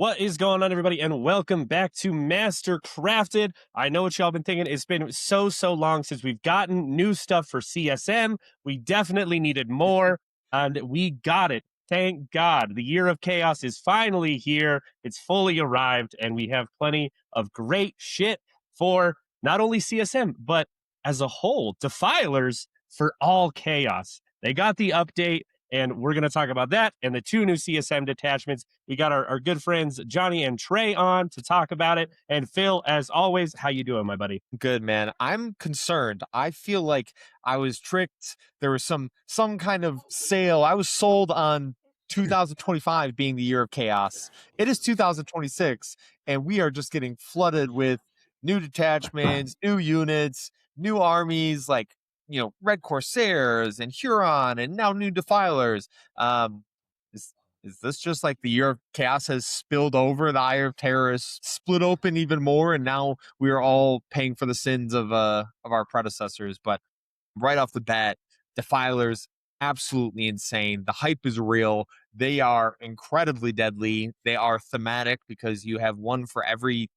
What is going on, everybody, and welcome back to Master Crafted. I know what y'all been thinking. It's been so long since we've gotten new stuff for CSM. We definitely needed more, and we got it. Thank God. The Year of Chaos is finally here. It's fully arrived, and we have plenty of great shit for not only CSM, but as a whole, defilers for all chaos. They got the update, and we're going to talk about that and the two new CSM detachments. We got our good friends Johnny and Trae on to talk about it. And Phil, as always, how you doing, my buddy? Good, man. I'm concerned. I feel like I was tricked. There was some kind of sale. I was sold on 2025 being the year of chaos. It is 2026, and we are just getting flooded with new detachments, new units, new armies, like Red Corsairs and Huron, and now new defilers. Is is this just like the year of chaos has spilled over? The eye of terror is split open even more, and now we are all paying for the sins of our predecessors. But right off the bat, defilers absolutely insane. The hype is real. They are incredibly deadly. They are thematic because you have one for every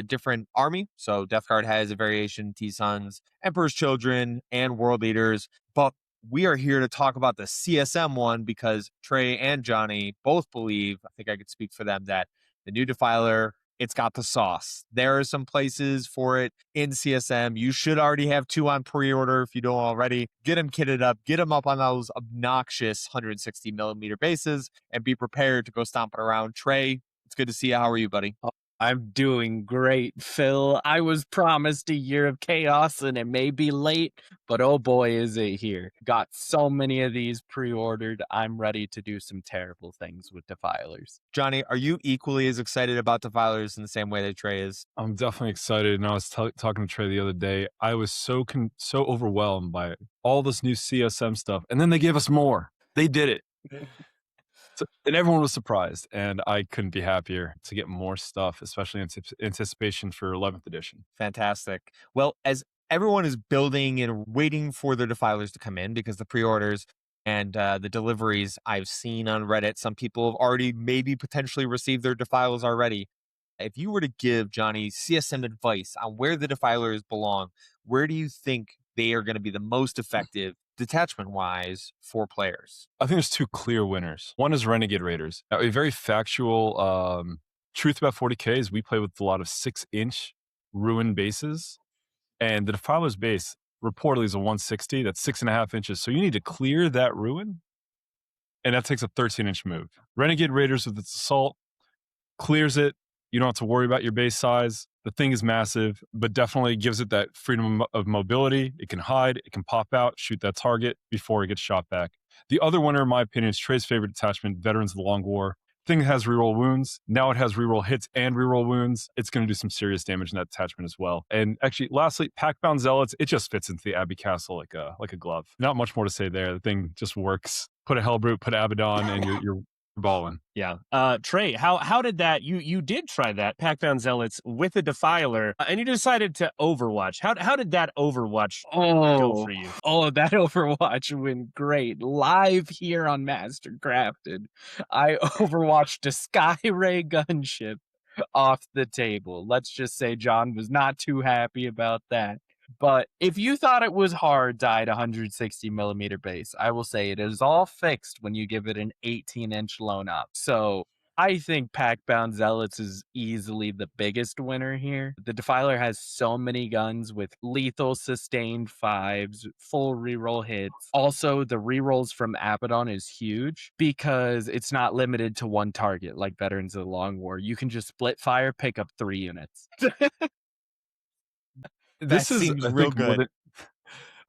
different army. So Death Guard has a variation, T-Sons, Emperor's Children, and World Leaders. But we are here to talk about the CSM one because Trae and Johnny both believe, I think I could speak for them, that the new Defiler, it's got the sauce. There are some places for it in CSM. You should already have two on pre-order if you don't already. Get them kitted up, get them up on those obnoxious 160 millimeter bases, and be prepared to go stomping around. Trae, it's good to see you. How are you, buddy? I'm doing great, Phil. I was promised a year of chaos, and it may be late, but oh boy, is it here. Got so many of these pre-ordered. I'm ready to do some terrible things with Defilers. Johnny, are you equally as excited about Defilers in the same way that Trae is? I'm definitely excited. And I was talking to Trae the other day. I was so overwhelmed by all this new CSM stuff. And then they gave us more. They did it. And everyone was surprised, and I couldn't be happier to get more stuff, especially in anticipation for 11th edition. Fantastic. Well, as everyone is building and waiting for their defilers to come in, because the pre-orders and the deliveries I've seen on Reddit, some people have already maybe potentially received their defilers already. If you were to give Johnny CSM advice on where the defilers belong, where do you think they are going to be the most effective detachment-wise for players? I think there's two clear winners. One is Renegade Raiders. Now, a very factual truth about 40k is we play with a lot of 6-inch ruin bases, and the Defiler's base reportedly is a 160. That's 6.5 inches. So you need to clear that ruin, and that takes a 13-inch move. Renegade Raiders with its assault clears it. You don't have to worry about your base size. The thing is massive, but definitely gives it that freedom of mobility. It can hide, it can pop out, shoot that target before it gets shot back. The other winner, in my opinion, is Trae's favorite detachment, Veterans of the Long War. Thing has reroll wounds. Now it has reroll hits and reroll wounds. It's going to do some serious damage in that detachment as well. And actually, lastly, Packbound Zealots, it just fits into the Abbey Castle like a glove. Not much more to say there. The thing just works. Put a Hellbrute, put Abaddon, and you're balling. Yeah. Trae, how did that, you did try that Packbound Zealots with a Defiler, and you decided to Overwatch. How did that Overwatch go for you? Oh, that Overwatch went great. Live here on Master Crafted, I overwatched a Skyray gunship off the table. Let's just say John was not too happy about that. But if you thought it was hard to hide 160 millimeter base, I will say it is all fixed when you give it an 18-inch loan up. So I think Packbound Zealots is easily the biggest winner here. The Defiler has so many guns with lethal sustained 5s, full reroll hits. Also, the rerolls from Abaddon is huge because it's not limited to one target like Veterans of the Long War. You can just split fire, pick up 3 units. This seems real good.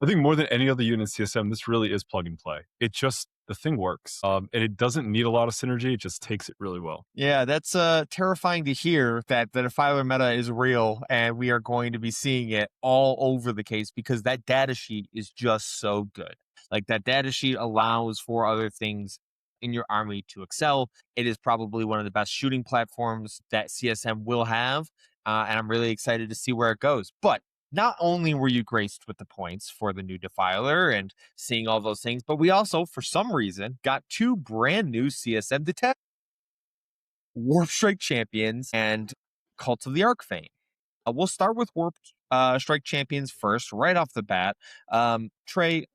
I think more than any other unit in CSM, this really is plug and play. It just, the thing works. And it doesn't need a lot of synergy. It just takes it really well. Yeah, that's terrifying to hear that the Defiler meta is real, and we are going to be seeing it all over the case because that data sheet is just so good. Like, that data sheet allows for other things in your army to excel. It is probably one of the best shooting platforms that CSM will have, and I'm really excited to see where it goes. But not only were you graced with the points for the new Defiler and seeing all those things, but we also, for some reason, got 2 brand new CSM detachments. Warp Strike Champions and Cult of the Arkifane. We'll start with Warp Strike Champions first, right off the bat. Trae,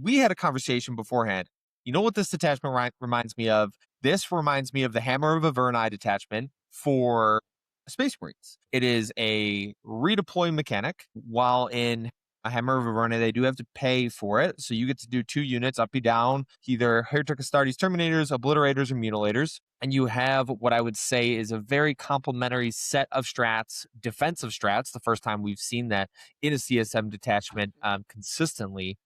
we had a conversation beforehand. You know what this detachment reminds me of? This reminds me of the Hammer of Averni detachment for Space Marines. It is a redeploy mechanic. While in a Hammer of Averni, they do have to pay for it. So you get to do 2 units, up and down, either Heretic Astartes Terminators, Obliterators, or Mutilators. And you have what I would say is a very complementary set of strats, defensive strats. The first time we've seen that in a CSM detachment consistently,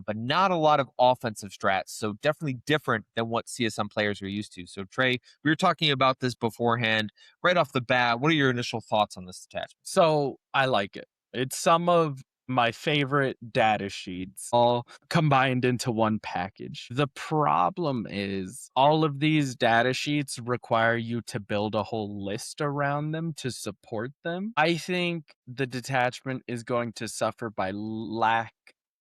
but not a lot of offensive strats. So definitely different than what CSM players are used to. So Trae, we were talking about this beforehand. Right off the bat, what are your initial thoughts on this detachment? So I like it. It's some of my favorite data sheets all combined into one package. The problem is all of these data sheets require you to build a whole list around them to support them. I think the detachment is going to suffer by lack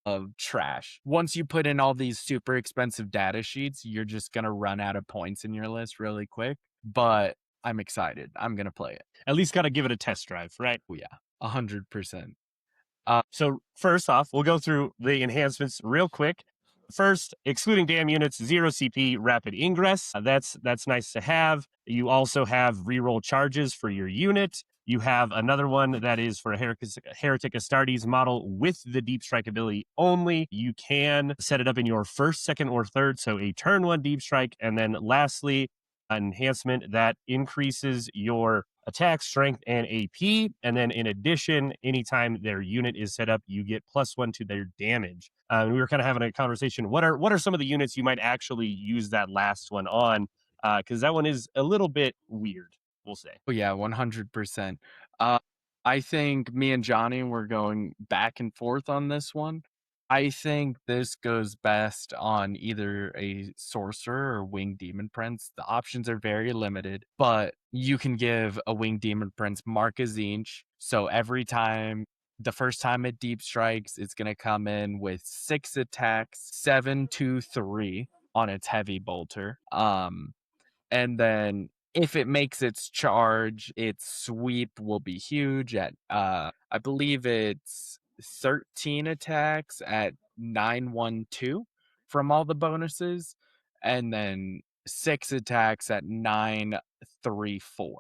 of trash. Once you put in all these super expensive data sheets, you're just going to run out of points in your list really quick. But I'm excited. I'm going to play it. At least got to give it a test drive, right? Oh, yeah. 100%. So first off, we'll go through the enhancements real quick. First, excluding dam units, 0 CP rapid ingress. That's nice to have. You also have reroll charges for your unit. You have another one that is for a Heretic Astartes model with the deep strike ability only. You can set it up in your first, second, or third, so a turn 1 deep strike. And then lastly, an enhancement that increases your attack, strength, and AP. And then in addition, anytime their unit is set up, you get +1 to their damage. We were kind of having a conversation. What are some of the units you might actually use that last one on? Because that one is a little bit weird, we'll say. Oh, yeah, 100%. I think me and Johnny were going back and forth on this one. I think this goes best on either a sorcerer or winged demon prince. The options are very limited, but you can give a winged demon prince Mark a Zinch. So every time, the first time it deep strikes, it's going to come in with 6 attacks, 7, 2, 3 on its heavy bolter. And then if it makes its charge, its sweep will be huge at I believe it's 13 attacks at 912 from all the bonuses, and then 6 attacks at 934.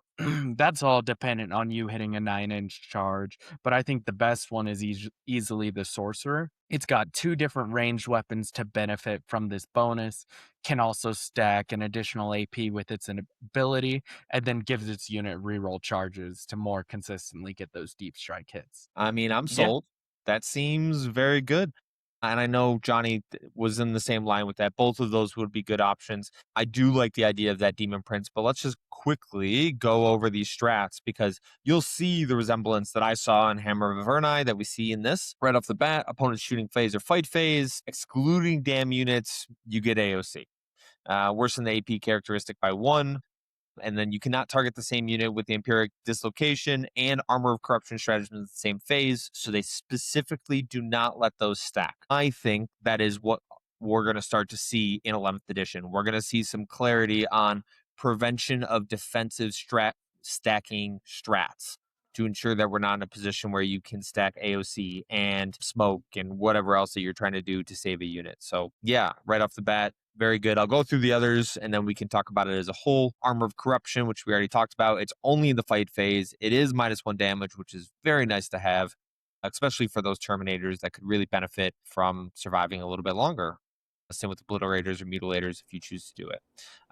That's all dependent on you hitting a 9-inch charge, but I think the best one is easily the sorcerer. It's got 2 different ranged weapons to benefit from this bonus, can also stack an additional AP with its ability, and then gives its unit reroll charges to more consistently get those deep strike hits. I mean, I'm Yeah. sold. That seems very good. And I know Johnny was in the same line with that. Both of those would be good options. I do like the idea of that Demon Prince, but let's just quickly go over these strats because you'll see the resemblance that I saw in Hammer of Averni that we see in this. Right off the bat, opponent's shooting phase or fight phase, excluding dam units, you get AOC. Worsen the AP characteristic by 1. And then you cannot target the same unit with the Empiric Dislocation and Armor of Corruption stratagems in the same phase, so they specifically do not let those stack. I think that is what we're going to start to see in 11th edition. We're going to see some clarity on prevention of defensive stacking strats to ensure that we're not in a position where you can stack AOC and smoke and whatever else that you're trying to do to save a unit. So yeah, right off the bat, very good. I'll go through the others and then we can talk about it as a whole. Armor of Corruption, which we already talked about. It's only in the fight phase. It is -1 damage, which is very nice to have, especially for those Terminators that could really benefit from surviving a little bit longer. Same with Obliterators or Mutilators if you choose to do it.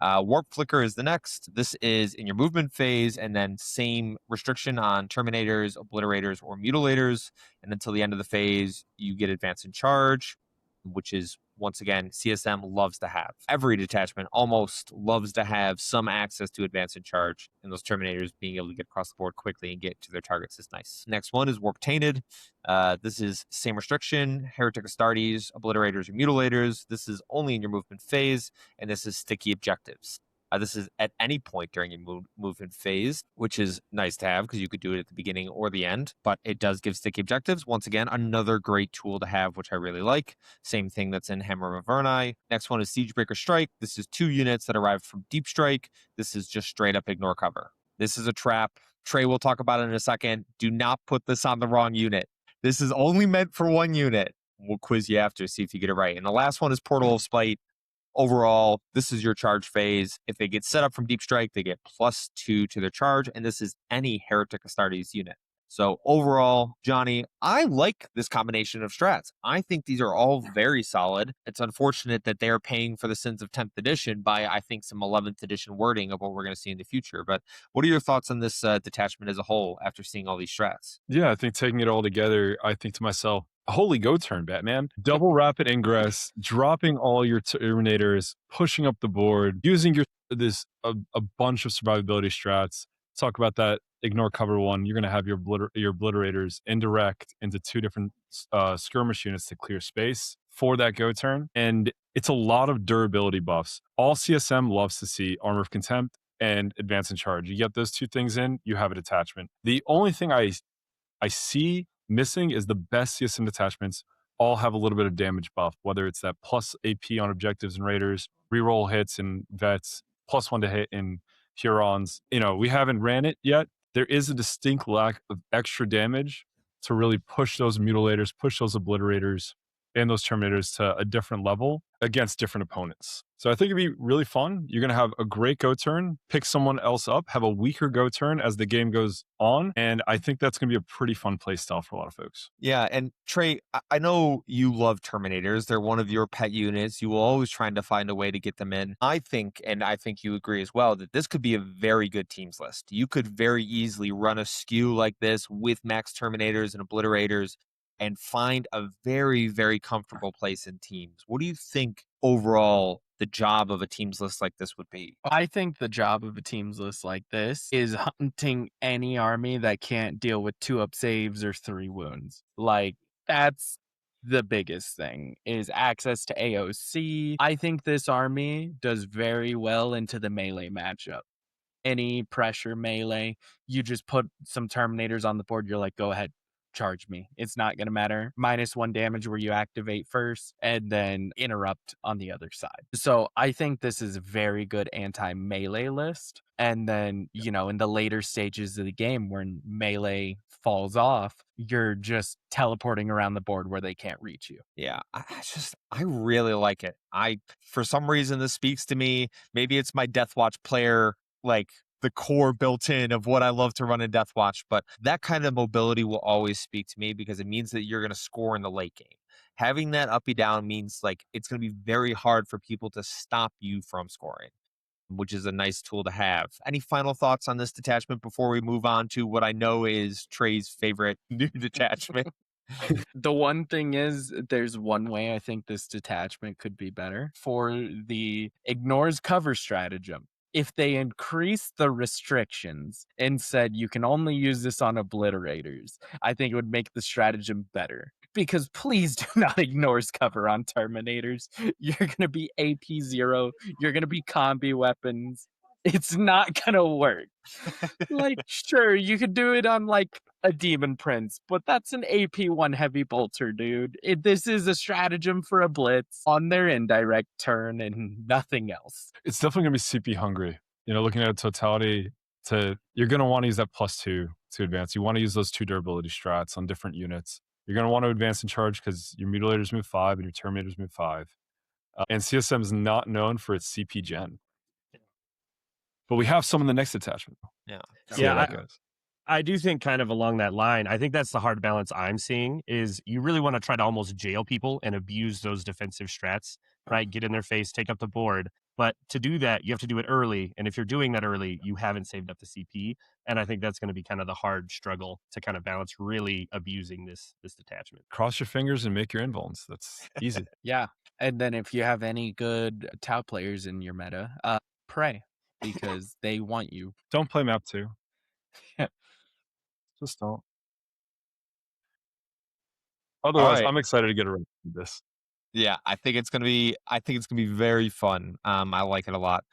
Warp Flicker is the next. This is in your movement phase, and then same restriction on Terminators, Obliterators, or Mutilators. And until the end of the phase, you get Advance in Charge, which is, once again, CSM loves to have. Every detachment almost loves to have some access to Advance in Charge, and those Terminators being able to get across the board quickly and get to their targets is nice. Next one is Warp Tainted. This is same restriction, Heretic Astartes, Obliterators, or Mutilators. This is only in your movement phase, and this is sticky objectives. This is at any point during a movement phase, which is nice to have because you could do it at the beginning or the end, but it does give sticky objectives. Once again, another great tool to have, which I really like. Same thing that's in Hammer of Averni. Next one is Siegebreaker Strike. This is 2 units that arrive from Deep Strike. This is just straight up ignore cover. This is a trap. Trae will talk about it in a second. Do not put this on the wrong unit. This is only meant for 1 unit. We'll quiz you after, see if you get it right. And the last one is Portal of Spite. Overall, this is your charge phase. If they get set up from Deep Strike, they get +2 to their charge, and this is any Heretic Astartes unit. So overall, Johnny, I like this combination of strats. I think these are all very solid. It's unfortunate that they are paying for the sins of 10th edition by, I think, some 11th edition wording of what we're going to see in the future. But what are your thoughts on this detachment as a whole after seeing all these strats? Yeah, I think taking it all together, I think to myself, holy go turn, Batman. Double rapid ingress, dropping all your Terminators, pushing up the board, using a bunch of survivability strats. Talk about that ignore cover one. You're going to have your obliterators indirect into 2 different skirmish units to clear space for that go turn. And it's a lot of durability buffs. All CSM loves to see Armor of Contempt and Advance and Charge. You get those 2 things in, you have a detachment. The only thing I see missing is the best CSM detachments all have a little bit of damage buff, whether it's that plus AP on objectives and raiders, reroll hits and vets, +1 to hit in Hurons. We haven't ran it yet. There is a distinct lack of extra damage to really push those mutilators, push those obliterators and those terminators to a different level against different opponents. So I think it'd be really fun. You're going to have a great go turn, pick someone else up, have a weaker go turn as the game goes on. And I think that's going to be a pretty fun play style for a lot of folks. Yeah, and Trae, I know you love Terminators. They're one of your pet units. You will always trying to find a way to get them in. I think, and I think you agree as well, that this could be a very good teams list. You could very easily run a skew like this with max Terminators and Obliterators and find a very, very comfortable place in teams. What do you think overall the job of a teams list like this would be? I think the job of a teams list like this is hunting any army that can't deal with 2-up saves or 3 wounds. Like, that's the biggest thing, is access to AOC. I think this army does very well into the melee matchup. Any pressure melee, you just put some Terminators on the board, you're like, go ahead, charge me. It's not going to matter. -1 damage where you activate first and then interrupt on the other side. So I think this is a very good anti-melee list. And then, in the later stages of the game when melee falls off, you're just teleporting around the board where they can't reach you. Yeah, I really like it. For some reason, this speaks to me. Maybe it's my Deathwatch player, like the core built in of what I love to run in Deathwatch, but that kind of mobility will always speak to me because it means that you're going to score in the late game. Having that uppy down means like it's going to be very hard for people to stop you from scoring, which is a nice tool to have. Any final thoughts on this detachment before we move on to what I know is Trae's favorite new detachment? The one thing is, there's one way I think this detachment could be better for the ignores cover stratagem. If they increase the restrictions and said you can only use this on obliterators, I think it would make the stratagem better. Because please do not ignore cover on Terminators. You're going to be AP 0. You're going to be combi weapons. It's not going to work. Like, sure, you could do it on like a Demon Prince, but that's an AP 1 heavy bolter, dude. This is a stratagem for a blitz on their indirect turn and nothing else. It's definitely going to be CP hungry. Looking at totality, you're going to want to use that +2 to advance. You want to use those 2 durability strats on different units. You're going to want to advance and charge because your mutilators move 5 and your terminators move 5. And CSM is not known for its CP gen. But we have some in the next detachment. Yeah. I do think kind of along that line, I think that's the hard balance I'm seeing is you really want to try to almost jail people and abuse those defensive strats, right? Get in their face, take up the board. But to do that, you have to do it early. And if you're doing that early, you haven't saved up the CP. And I think that's going to be kind of the hard struggle to kind of balance really abusing this detachment. Cross your fingers and make your invulns. That's easy. Yeah. And then if you have any good Tau players in your meta, pray because they want you. Don't play map 2. Just don't. Otherwise, right. I'm excited to get around this. Yeah, I think it's gonna be very fun. I like it a lot.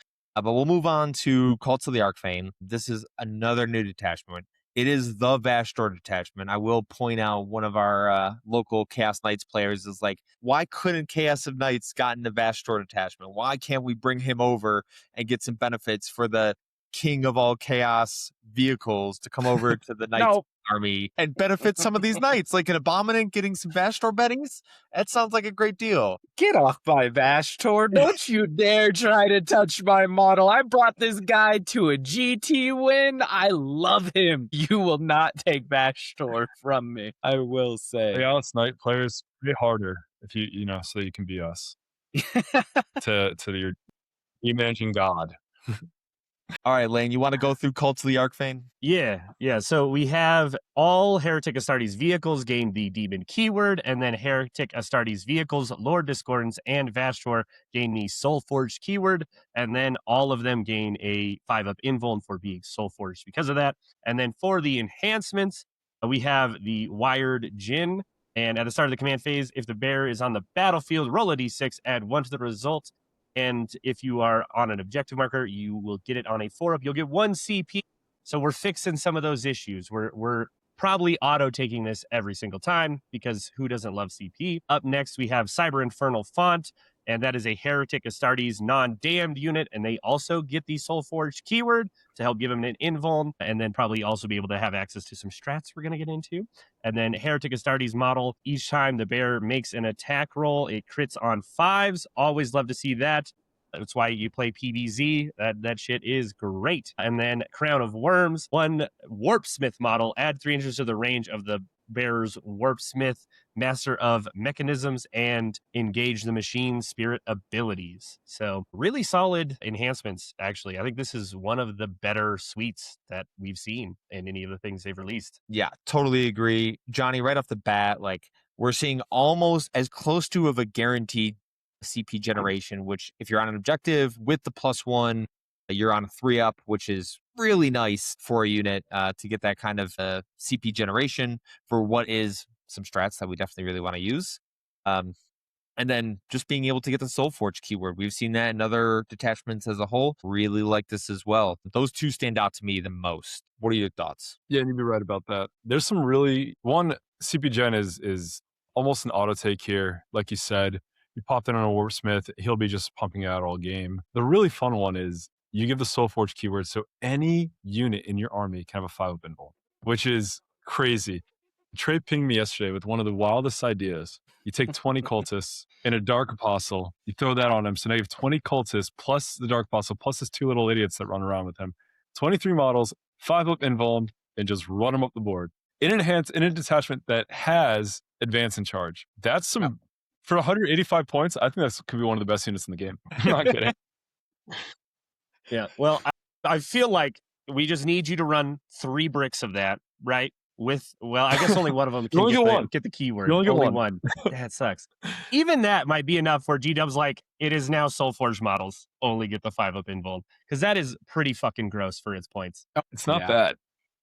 But we'll move on to Cults of the Arkifane. This is another new detachment. It is the Vastor detachment. I will point out one of our local Chaos Knights players is like, why couldn't Chaos of Knights gotten the Vastor detachment? Why can't we bring him over and get some benefits for the king of all chaos vehicles to come over to the Knights No. army and benefit some of these knights? Like an Abominant getting some Vastor bettings? That sounds like a great deal. Get off my Vashtor. Don't you dare try to touch my model. I brought this guy to a GT win. I love him. You will not take Vashtor from me, I will say. Chaos Knight players, play harder if you know, so you can be us. to your managing god. All right, Lane, you want to go through Cults of the Arkifane? Yeah. So we have all Heretic Astartes vehicles gain the demon keyword, and then Heretic Astartes vehicles, Lord Discordance, and Vastor gain the Soulforged keyword, and then all of them gain a 5-up invuln for being Soulforged because of that. And then for the enhancements, we have the Wired Djinn, and at the start of the command phase, if the bear is on the battlefield, roll a d6, add 1 to the result. And if you are on an objective marker, you will get it on a 4-up. You'll get 1 CP. So we're fixing some of those issues. We're probably auto taking this every single time because who doesn't love CP? Up next, we have Cyber Infernal Font, and that is a Heretic Astartes non-damned unit, and they also get the Soulforged keyword to help give them an invuln, and then probably also be able to have access to some strats we're going to get into. And then Heretic Astartes model, each time the bear makes an attack roll, it crits on 5s. Always love to see that. That's why you play PBZ. That shit is great. And then Crown of Worms, 1 Warpsmith model, add 3 inches to the range of the bearer's Warpsmith, Master of Mechanisms, and engage the machine spirit abilities. So really solid enhancements, actually. I think this is one of the better suites that we've seen in any of the things they've released. Yeah, totally agree. Johnny, right off the bat, like we're seeing almost as close to of a guaranteed CP generation, which if you're on an objective with the +1, you're on a 3-up, which is really nice for a unit to get that kind of CP generation for what is some strats that we definitely really want to use. And then just being able to get the Soulforge keyword. We've seen that in other detachments as a whole. Really like this as well. Those two stand out to me the most. What are your thoughts? Yeah, you'd be right about that. There's some really CP Gen is almost an auto take here, like you said. You pop in on a Warpsmith, he'll be just pumping out all game. The really fun one is you give the Soulforge keyword, so any unit in your army can have a 5-up invuln, which is crazy. Trae pinged me yesterday with one of the wildest ideas. You take 20 cultists and a Dark Apostle, you throw that on him, so now you have 20 cultists plus the Dark Apostle plus his 2 little idiots that run around with him. 23 models, 5-up invuln, and just run them up the board. In a detachment that has advance and charge. That's some... For 185 points, I think that could be one of the best units in the game. I'm not kidding. Yeah, well, I feel like we just need you to run 3 bricks of that, right? I guess only one of them can get the keyword. You only get only one. That sucks. Even that might be enough where G-Dub's like, it is now Soulforged models only get the 5-up invuln. Because that is pretty fucking gross for its points. It's not bad.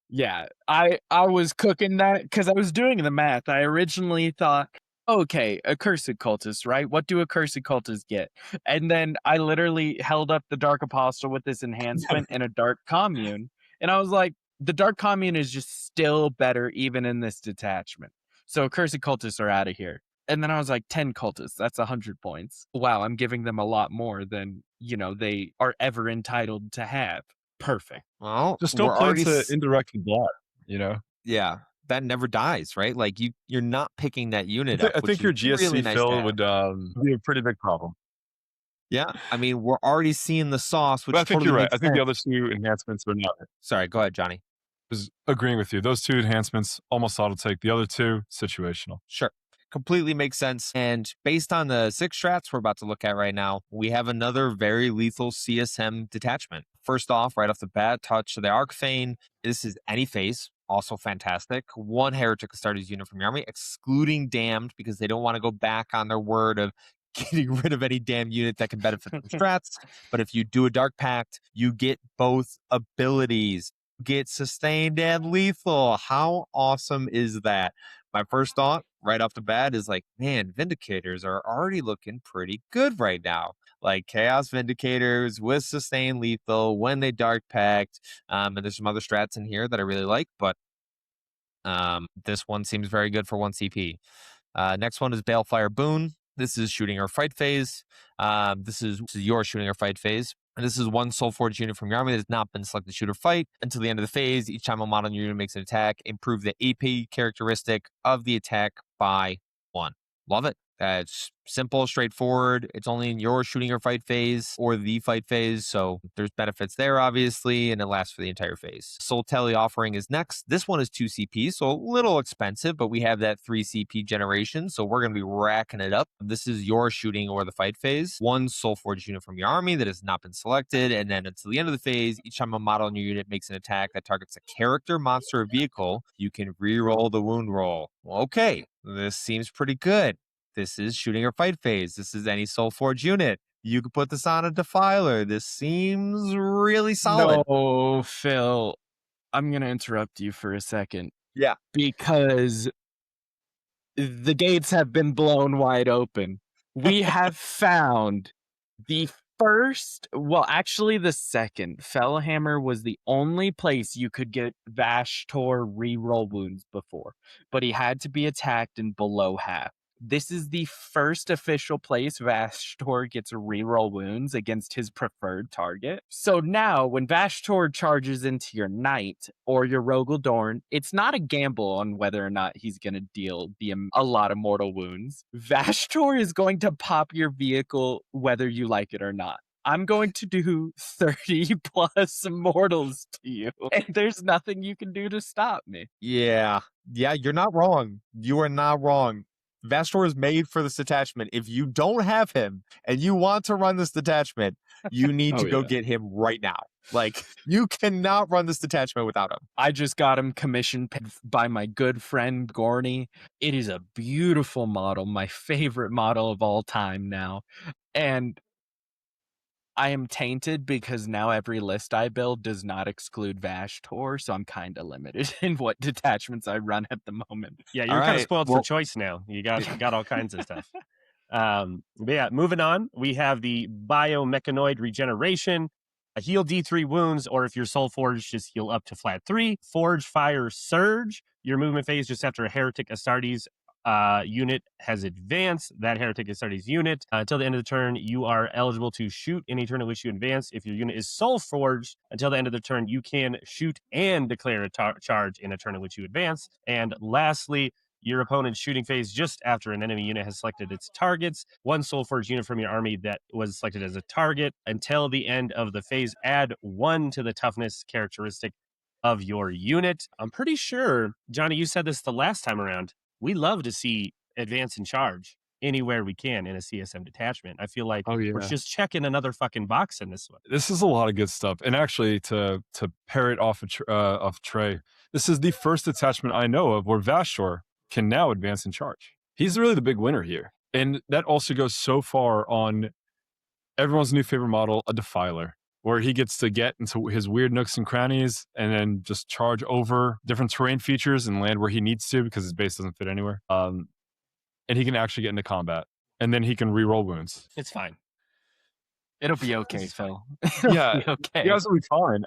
Yeah, I was cooking that because I was doing the math. I originally thought, okay, accursed cultist, right? What do accursed cultists get? And then I literally held up the Dark Apostle with this enhancement in a Dark Commune. And I was like, the Dark Commune is just still better even in this detachment. So accursed cultists are out of here. And then I was like, 10 cultists, that's 100 points. Wow, I'm giving them a lot more than, they are ever entitled to have. Perfect. Well, just don't play into indirected blood, Yeah. That never dies, right? Like you're not picking that unit up. I think your GSC really nice fill would be a pretty big problem. Yeah, I mean we're already seeing the sauce. Which but I think totally you're right. I think the sense. other 2 enhancements are not. Sorry, go ahead, Johnny. I was agreeing with you. Those 2 enhancements almost auto take. The other 2 situational. Sure, completely makes sense. And based on the 6 strats we're about to look at right now, we have another very lethal CSM detachment. First off, right off the bat, Touch of the Arkifane. This is any phase. Also fantastic. 1 Heretic Astartes unit from your army, excluding Damned, because they don't want to go back on their word of getting rid of any damn unit that can benefit from strats. But if you do a Dark Pact, you get both abilities. Get sustained and lethal. How awesome is that? My first thought right off the bat is like, man, Vindicators are already looking pretty good right now. like Chaos Vindicators with Sustained Lethal when they Dark Pact. And there's some other strats in here that I really like, but this one seems very good for 1 CP. Next one is Balefire Boon. This is shooting or fight phase. This is your shooting or fight phase. And this is 1 Soulforged unit from your army that has not been selected to shoot or fight until the end of the phase. Each time a model in your unit makes an attack, improve the AP characteristic of the attack by 1. Love it. It's simple, straightforward. It's only in your shooting or fight phase or the fight phase, so there's benefits there, obviously, and it lasts for the entire phase. Soul Tele offering is next. This one is 2 CP, so a little expensive, but we have that 3 CP generation, so we're going to be racking it up. This is your shooting or the fight phase. 1 Soulforged unit from your army that has not been selected, and then until the end of the phase, each time a model in your unit makes an attack that targets a character, monster, or vehicle, you can re-roll the wound roll. Okay, this seems pretty good. This is shooting or fight phase. This is any Soulforged unit. You could put this on a Defiler. This seems really solid. No, Phil, I'm going to interrupt you for a second. Yeah. Because the gates have been blown wide open. We have found the first, well, actually the second. Fellhammer was the only place you could get Vashtor reroll wounds before, but he had to be attacked in below half. This is the first official place Vashtor gets reroll wounds against his preferred target. So now, when Vashtor charges into your knight or your Rogel Dorn, it's not a gamble on whether or not he's going to deal a lot of mortal wounds. Vashtor is going to pop your vehicle whether you like it or not. I'm going to do 30 plus mortals to you, and there's nothing you can do to stop me. Yeah, you're not wrong. You are not wrong. Vashtor is made for this detachment. If you don't have him and you want to run this detachment, you need to go get him right now. Like, you cannot run this detachment without him. I just got him commissioned by my good friend Gorney. It is a beautiful model, my favorite model of all time now. And I am tainted because now every list I build does not exclude Vashtor, so I'm kind of limited in what detachments I run at the moment. Yeah, you're kind of spoiled for choice now. You got all kinds of stuff. But yeah, moving on, we have the Biomechanoid Regeneration, a heal D3 wounds, or if you're Soul Forged, just heal up to flat 3. Forge Fire Surge, your movement phase just after a Heretic Astartes unit has advanced. That Heretic Astartes unit, until the end of the turn, you are eligible to shoot any turn in which you advance. If your unit is Soul Forged, until the end of the turn, you can shoot and declare a charge in a turn in which you advance. And lastly, your opponent's shooting phase just after an enemy unit has selected its targets. 1 Soulforged unit from your army that was selected as a target. Until the end of the phase, add 1 to the toughness characteristic of your unit. I'm pretty sure, Johnny, you said this the last time around. We love to see advance and charge anywhere we can in a CSM detachment. I feel like we're just checking another fucking box in this one. This is a lot of good stuff. And actually, to pair it off of Trae, this is the first detachment I know of where Vashtor can now advance and charge. He's really the big winner here. And that also goes so far on everyone's new favorite model, a Defiler, where he gets to get into his weird nooks and crannies and then just charge over different terrain features and land where he needs to because his base doesn't fit anywhere. And he can actually get into combat. And then he can reroll wounds. It's fine. It'll be okay, Phil. Yeah, okay. You guys will be fine.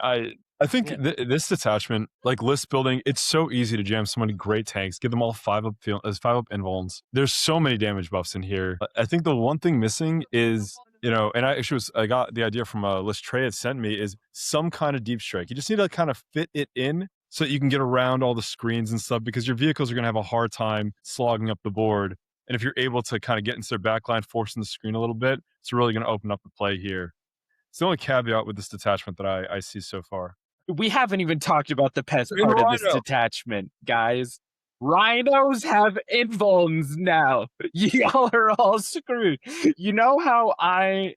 I think this detachment, like list building, it's so easy to jam so many great tanks, give them all 5-up invulns. There's so many damage buffs in here. I think the one thing missing is, and I got the idea from a list Trae had sent me, is some kind of deep strike. You just need to kind of fit it in so that you can get around all the screens and stuff, because your vehicles are going to have a hard time slogging up the board. And if you're able to kind of get into their backline, forcing the screen a little bit, it's really going to open up the play here. It's the only caveat with this detachment that I see so far. We haven't even talked about the best part of this detachment, guys. Rhinos have invulns now. Y'all are all screwed. You know how I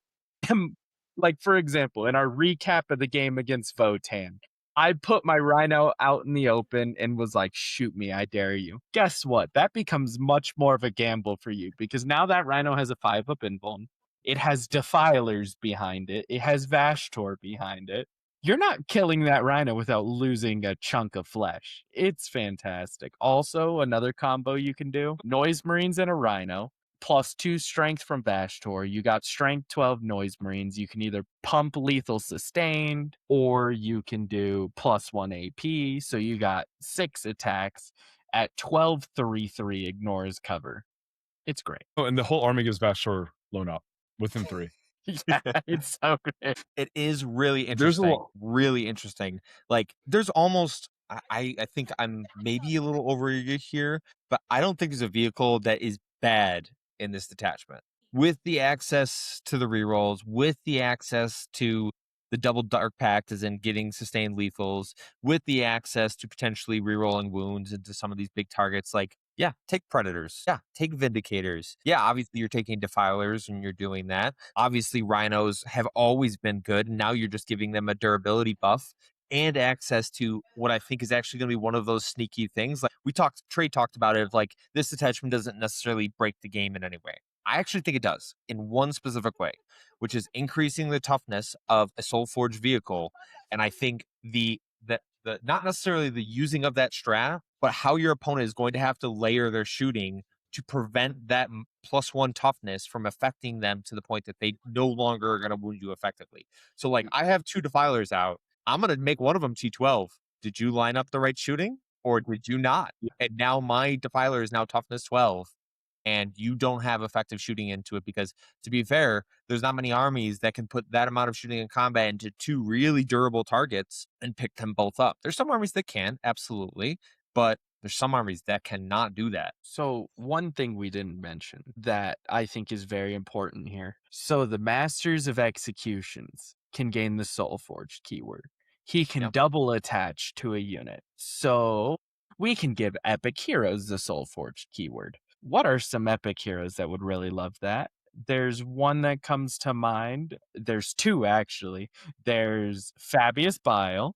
am, like, for example, in our recap of the game against Votan, I put my Rhino out in the open and was like, shoot me, I dare you. Guess what? That becomes much more of a gamble for you, because now that Rhino has a 5-up invuln. It has Defilers behind it. It has Vashtor behind it. You're not killing that Rhino without losing a chunk of flesh. It's fantastic. Also, another combo you can do, Noise Marines and a Rhino. +2 strength from Vashtor. You got strength 12 noise marines. You can either pump lethal sustained or you can do +1 AP. So you got 6 attacks at 12/3/3 ignores cover. It's great. Oh, and the whole army gives Vashtor loan up within 3. Yeah, it's so great. It is really There's a interesting. lot. Really interesting. Like, there's almost, I think I'm maybe a little over here, but I don't think there's a vehicle that is bad in this detachment. With the access to the rerolls, with the access to the double dark pact, as in getting sustained lethals, with the access to potentially rerolling wounds into some of these big targets, like, yeah, take Predators. Yeah, take Vindicators. Yeah, obviously you're taking Defilers and you're doing that. Obviously, Rhinos have always been good, and now you're just giving them a durability buff and access to what I think is actually going to be one of those sneaky things. Like Trae talked about it, of like, this attachment doesn't necessarily break the game in any way. I actually think it does in one specific way, which is increasing the toughness of a Soulforged vehicle. And I think the not necessarily the using of that strat, but how your opponent is going to have to layer their shooting to prevent that +1 toughness from affecting them to the point that they no longer are going to wound you effectively. So, like, I have 2 Defilers out. I'm going to make one of them T12. Did you line up the right shooting or did you not? Yeah. And now my Defiler is now toughness 12. And you don't have effective shooting into it because, to be fair, there's not many armies that can put that amount of shooting in combat into 2 really durable targets and pick them both up. There's some armies that can, absolutely, but there's some armies that cannot do that. So one thing we didn't mention that I think is very important here. So the Masters of Executions can gain the Soulforged keyword. He can Yep. double attach to a unit. So we can give Epic Heroes the Soulforged keyword. What are some Epic Heroes that would really love that? There's one that comes to mind. There's 2, actually. There's Fabius Bile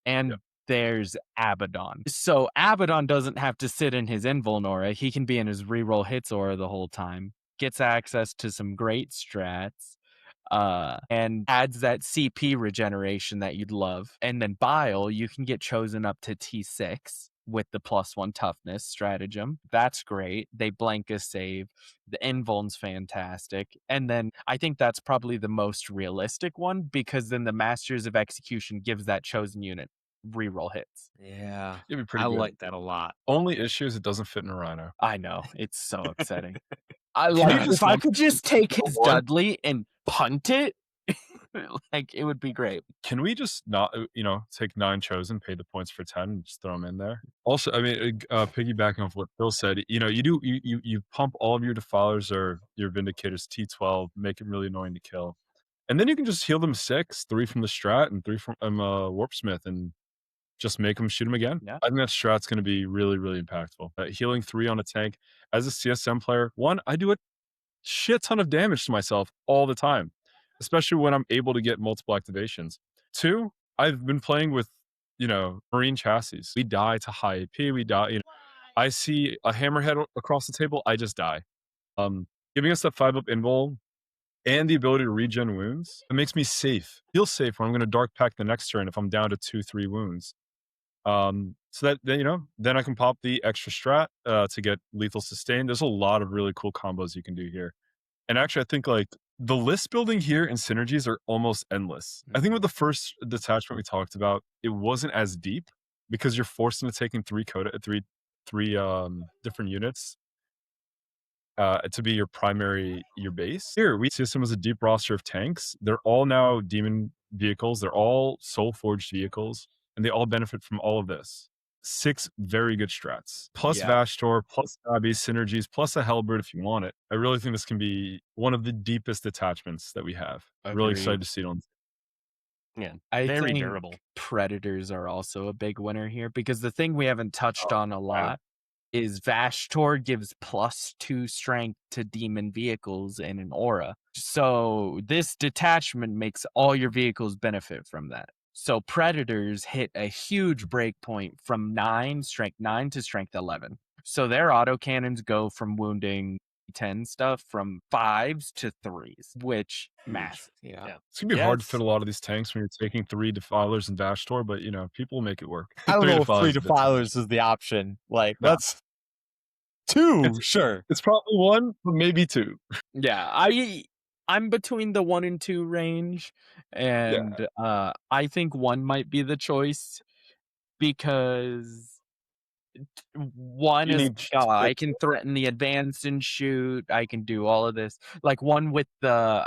and there's Abaddon. So Abaddon doesn't have to sit in his invuln aura. He can be in his reroll hits aura the whole time. Gets access to some great strats. And adds that CP regeneration that you'd love. And then Bile, you can get chosen up to T6 with the +1 toughness stratagem. That's great. They blank a save. The invuln's fantastic. And then I think that's probably the most realistic one, because then the Masters of Execution gives that chosen unit reroll hits. Yeah. It'd be pretty I good. like that a lot. Only issue is it doesn't fit in a Rhino. I know. It's so upsetting. I you like just if I lump could just take his one? Dudley and punt it, like, it would be great. Can we just not, take 9 chosen, pay the points for 10, and just throw them in there? Also, I mean, piggybacking off what Phil said, you pump all of your Defilers or your Vindicators T12, make them really annoying to kill, and then you can just heal them 6, 3 from the strat and 3 from Warpsmith, and just make them shoot them again. Yeah. I think that strat's going to be really, really impactful. Healing 3 on a tank as a CSM player. 1, I do a shit ton of damage to myself all the time, especially when I'm able to get multiple activations. 2, I've been playing with, Marine chassis. We die to high AP. We die, I see a hammerhead across the table, I just die. Giving us that 5-up invul and the ability to regen wounds, it makes me safe. Feel safe when I'm going to dark pack the next turn if I'm down to 2-3 wounds. So that then I can pop the extra strat to get lethal sustain. There's a lot of really cool combos you can do here. And actually, I think like the list building here and synergies are almost endless. I think with the first detachment we talked about, it wasn't as deep because you're forced into taking 3 different units to be your base. Here we see them as a deep roster of tanks. They're all now demon vehicles. They're all soul forged vehicles, and they all benefit from all of this. 6 very good strats, plus Vashtor, plus Abby synergies, plus a Hellbird if you want it. I really think this can be one of the deepest detachments that we have. Really excited to see it on. Yeah, I very think durable. Predators are also a big winner here, because the thing we haven't touched on a lot is Vashtor gives +2 strength to demon vehicles in an aura. So this detachment makes all your vehicles benefit from that. So Predators hit a huge breakpoint from strength 9 to strength 11. So their autocannons go from wounding 10 stuff from 5s to 3s, which massive. Yeah. It's gonna be hard to fit a lot of these tanks when you're taking 3 Defilers and Vashtor, but people will make it work. I don't know if 3 Defilers is a bit too much. Defilers is the option. Like, No. that's 2, sure. It's probably 1, but maybe 2. Yeah, I'm between the 1 and 2 range, and I think 1 might be the choice because 1 You is need I can threaten the advanced and shoot. I can do all of this. Like 1 with the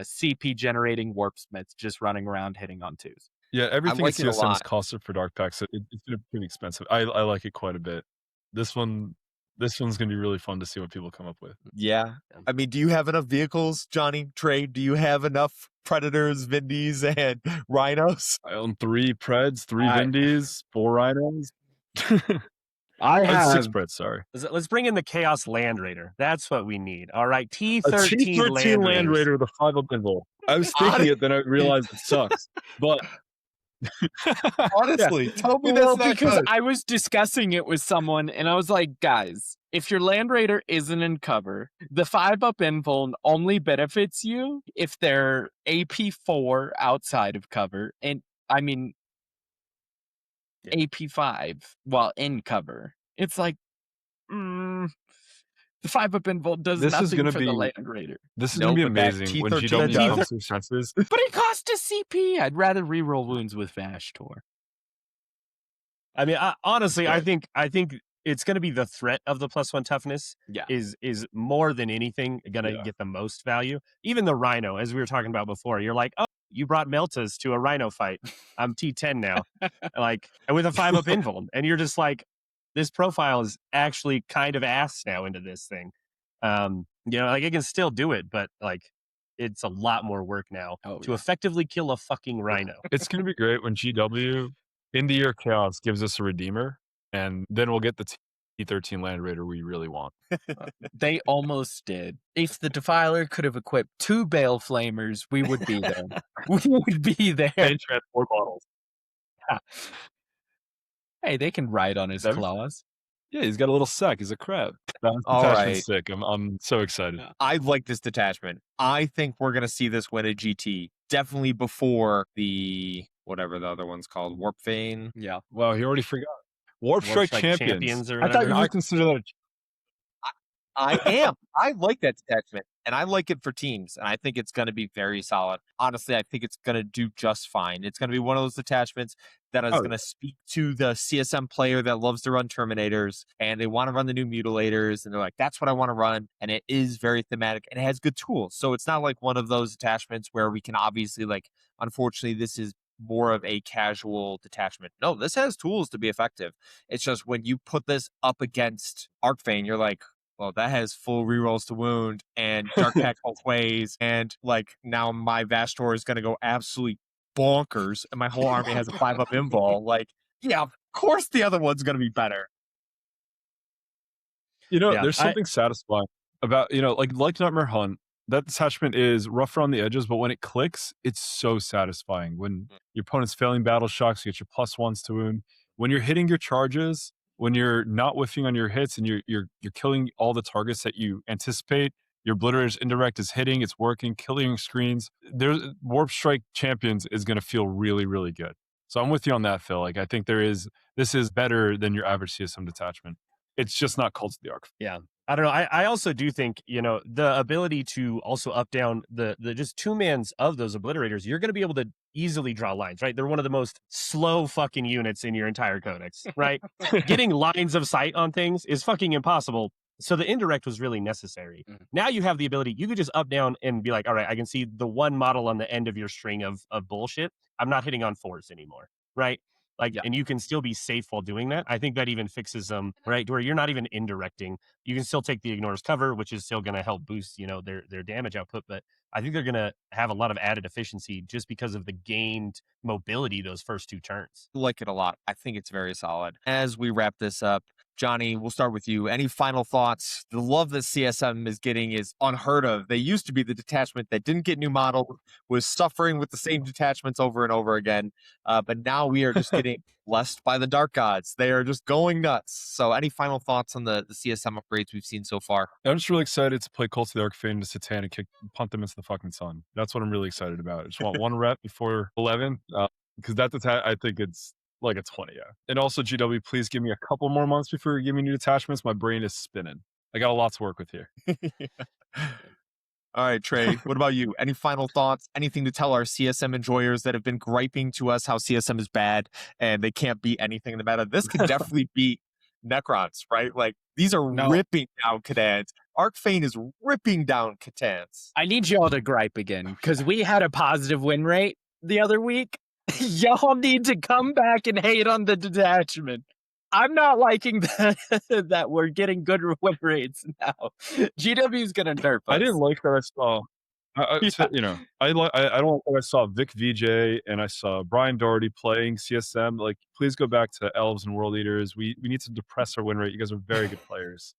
CP generating warp smiths just running around hitting on 2s. Yeah, everything like in it a CSM is lot. costed for dark packs, so it's gonna be pretty expensive. I like it quite a bit. This one's gonna be really fun to see what people come up with. Yeah. I mean, do you have enough vehicles, Johnny, Trae? Do you have enough Predators, Vindies, and Rhinos? I own 3 Preds, 3 I- Vindies, 4 Rhinos. I have 6 Preds, sorry. Let's bring in the Chaos Land Raider. That's what we need. All right, A T13 T13 Land Raiders. Raider with a 5-up invul. I was thinking it, then I realized it sucks. But Honestly, tell me well, that's not because good. I was discussing it with someone, and I was like, guys, if your Land Raider isn't in cover, the 5-up invuln only benefits you if they're AP4 outside of cover, and I mean AP5 while in cover. It's like, the 5-up invuln does This is nothing gonna for the be- Land Raider. this is No, gonna be but that amazing when T13 GW does. comes to senses. But it costs a CP. I'd rather reroll wounds with Vashtor. I mean, honestly, I Right. think it's going to be the threat of the +1 toughness Yeah. is more than anything going to Yeah. get the most value. Even the Rhino, as we were talking about before, you're like, oh, you brought Meltas to a Rhino fight. I'm T10 now, like, and with a 5-up invuln, and you're just like, this profile is actually kind of ass now into this thing. Like it can still do it, but like, it's a lot more work now to effectively kill a fucking Rhino. It's gonna be great when GW in the year of Chaos gives us a Redeemer, and then we'll get the T13 Land Raider we really want. They almost did. If the Defiler could have equipped 2 Bale Flamers, we would be there. We would be there. And transport bottles. Hey, they can ride on his That'd be- claws. Yeah, he's got a little sack. He's a crab. That's All detachment's right. sick. I'm so excited. Yeah. I like this detachment. I think we're going to see this win a GT. Definitely before the, whatever the other one's called, Warpfane. Yeah. Wow, he already forgot. Warp Strike Champions. or I thought whatever. you would consider that I am. I like that detachment, and I like it for teams, and I think it's going to be very solid. Honestly, I think it's going to do just fine. It's going to be one of those detachments that is going to speak to the CSM player that loves to run Terminators, and they want to run the new Mutilators, and they're like, that's what I want to run, and it is very thematic, and it has good tools. So it's not like one of those attachments where we can obviously, like, unfortunately, this is more of a casual detachment. No, this has tools to be effective. It's just when you put this up against Arkifane, you're like, well, that has full rerolls to wound and dark pack both ways. And like now my Vashtor is going to go absolutely bonkers and my whole army has a 5-up invul. Like, yeah, of course the other one's going to be better. Yeah, there's something satisfying about, like Nightmare Hunt, that detachment is rough around the edges, but when it clicks, it's so satisfying. When your opponent's failing battle shocks, you get your +1s to wound. When you're hitting your charges, when you're not whiffing on your hits and you're killing all the targets that you anticipate, your Obliterator's indirect is hitting, it's working, killing screens. Warp Strike Champions is going to feel really, really good. So I'm with you on that, Phil. Like, I think this is better than your average CSM detachment. It's just not Cult of the Arc. Yeah. I don't know. I also do think, the ability to also up down the just 2-mans of those Obliterators, you're going to be able to easily draw lines, right? They're one of the most slow fucking units in your entire codex, right? Getting lines of sight on things is fucking impossible. So the indirect was really necessary. Now you have the ability, you could just up down and be like, all right, I can see the one model on the end of your string of bullshit. I'm not hitting on 4s anymore, right? Like, and you can still be safe while doing that. I think that even fixes them, right? Where you're not even indirecting. You can still take the Ignor's cover, which is still going to help boost, their damage output. But I think they're going to have a lot of added efficiency just because of the gained mobility those first 2 turns. Like it a lot. I think it's very solid. As we wrap this up, Johnny, we'll start with you. Any final thoughts? The love that CSM is getting is unheard of. They used to be the detachment that didn't get new model, was suffering with the same detachments over and over again. But now we are just getting blessed by the Dark Gods. They are just going nuts. So any final thoughts on the CSM upgrades we've seen so far? I'm just really excited to play Cult of the Arkifane to Satan and punt them into the fucking sun. That's what I'm really excited about. I just want 1 rep before 11, because I think it's like a 20, yeah. And also, GW, please give me a couple more months before you give me new detachments. My brain is spinning. I got a lot to work with here. All right, Trae, what about you? Any final thoughts? Anything to tell our CSM enjoyers that have been griping to us how CSM is bad and they can't beat anything in the meta? This could definitely beat Necrons, right? Like, these are ripping down Catans. Arkifane is ripping down Catans. I need y'all to gripe again, because we had a positive win rate the other week. Y'all need to come back and hate on the detachment. I'm not liking that we're getting good win rates now. GW's gonna nerf us. I didn't like that I saw. You know, I don't like that I saw Vic VJ and I saw Brian Doherty playing CSM. Like, please go back to Elves and World Eaters. We need to depress our win rate. You guys are very good players.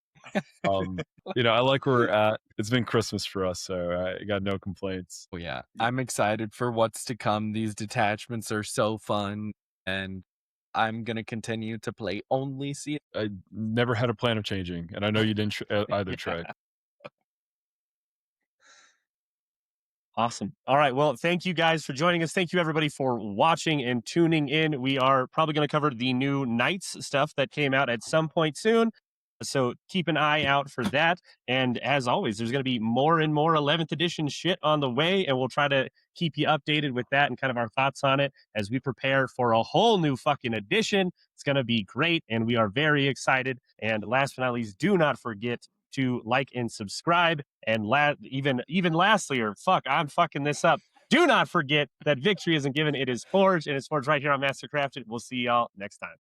You know, I like where we're at. It's been Christmas for us, so I got no complaints. Oh, yeah. I'm excited for what's to come. These detachments are so fun, and I'm going to continue to play only CS. I never had a plan of changing, and I know you didn't either, Trae. Awesome. All right. Well, thank you guys for joining us. Thank you, everybody, for watching and tuning in. We are probably going to cover the new Knights stuff that came out at some point soon. So keep an eye out for that. And as always, there's going to be more and more 11th edition shit on the way. And we'll try to keep you updated with that and kind of our thoughts on it as we prepare for a whole new fucking edition. It's going to be great. And we are very excited. And last but not least, do not forget to like and subscribe. And even lastly, or fuck, I'm fucking this up. Do not forget that victory isn't given. It is forged, and it's forged right here on Mastercrafted. We'll see y'all next time.